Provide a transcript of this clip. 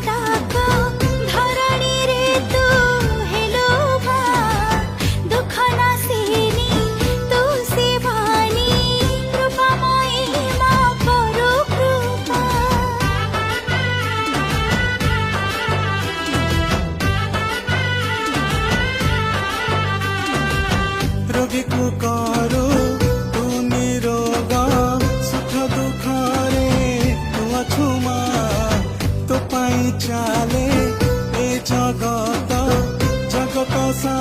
डाक धरणी रे तू हेलो बा दुख नासिनी तू शिवानी कृपामयी मां करू कृपा रोगी को करो तू निरोग सुख दुख रे तू अछु मां तो पाई चाले ए जगत जगत सा